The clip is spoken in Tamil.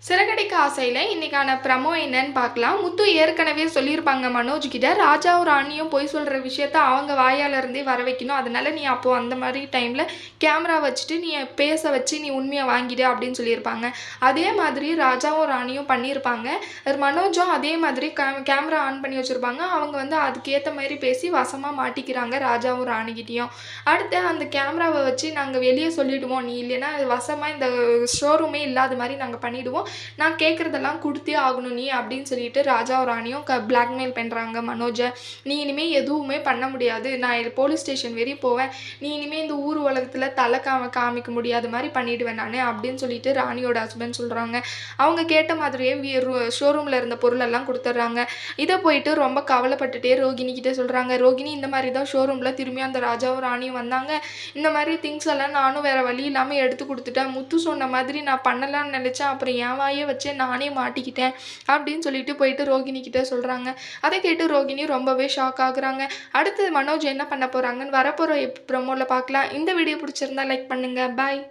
சிறகடிக்க ஆசையில இன்னைக்கான ப்ரமோ என்னன்னு பார்க்கலாம். முத்து ஏற்கனவே சொல்லியிருப்பாங்க மனோஜ் கிட்ட, ராஜாவும் ராணியும் பொய் சொல்ற விஷயத்த அவங்க வாயால இருந்தே வர வைக்கணும். அதனால நீ அப்போ அந்த மாரி டைம்ல கேமரா வச்சுட்டு நீ பேச வச்சு நீ உண்மைய வாங்கிடு அப்படின்னு சொல்லியிருப்பாங்க. அதே மாதிரி ராஜாவும் ராணியும் பண்ணியிருப்பாங்க. மனோஜும் அதே மாதிரி கேமரா ஆன் பண்ணி வச்சிருப்பாங்க. அவங்க வந்து அதுக்கேத்த மாரி பேசி வசமா மாட்டிக்கிறாங்க ராஜாவும் ராணிகிட்டயும். அடுத்து அந்த கேமராவ வச்சு நாங்க வெளிய சொல்லிடுவோம். நீ இல்லைன்னா வசமா இந்த ஷோரூமே இல்லாத மாரி நாங்க பண்ணிடுவோம். நான் கேட்குறதெல்லாம் குடுத்தே ஆகணும் நீ அப்படின்னு சொல்லிட்டு ராஜாவும் ராணியும் பிளாக்மெயில் பண்றாங்க மனோஜ. நீ இனிமே எதுவுமே பண்ண முடியாது. நான் போலீஸ் ஸ்டேஷன் வரையும் போவேன். நீ இனிமே இந்த ஊர் உலகத்துல தல காமிக்க முடியாத மாரி பண்ணிடுவேன் நானு அப்படின்னு சொல்லிட்டு ராணியோட ஹஸ்பண்ட் சொல்றாங்க. அவங்க கேட்ட மாதிரியே ஷோரூம்ல இருந்த பொருளெல்லாம் குடுத்துடுறாங்க. இத போயிட்டு ரொம்ப கவலைப்பட்டுட்டே ரோகிணி கிட்ட சொல்றாங்க. ரோகிணி இந்த மாரி தான் ஷோரூம்ல திரும்பியும் அந்த ராஜாவும் ராணியும் வந்தாங்க. இந்த மாரி திங்ஸ் எல்லாம் நானும் வேற வழி இல்லாம எடுத்து குடுத்துட்டேன். முத்து சொன்ன மாதிரி நான் பண்ணலாம்னு நெனச்சேன். அப்புறம் என் வாயே வச்சு நானே மாட்டிக்கிட்டேன் அப்படின்னு சொல்லிட்டு போயிட்டு ரோகிணி கிட்ட சொல்றாங்க. அதை கேட்டு ரோகிணி ரொம்பவே ஷாக் ஆகுறாங்க. அடுத்து மனோஜ் என்ன பண்ண போறாங்கன்னு வரப்போற ப்ரோமோல பார்க்கலாம். இந்த வீடியோ பிடிச்சிருந்தா லைக் பண்ணுங்க. பாய்.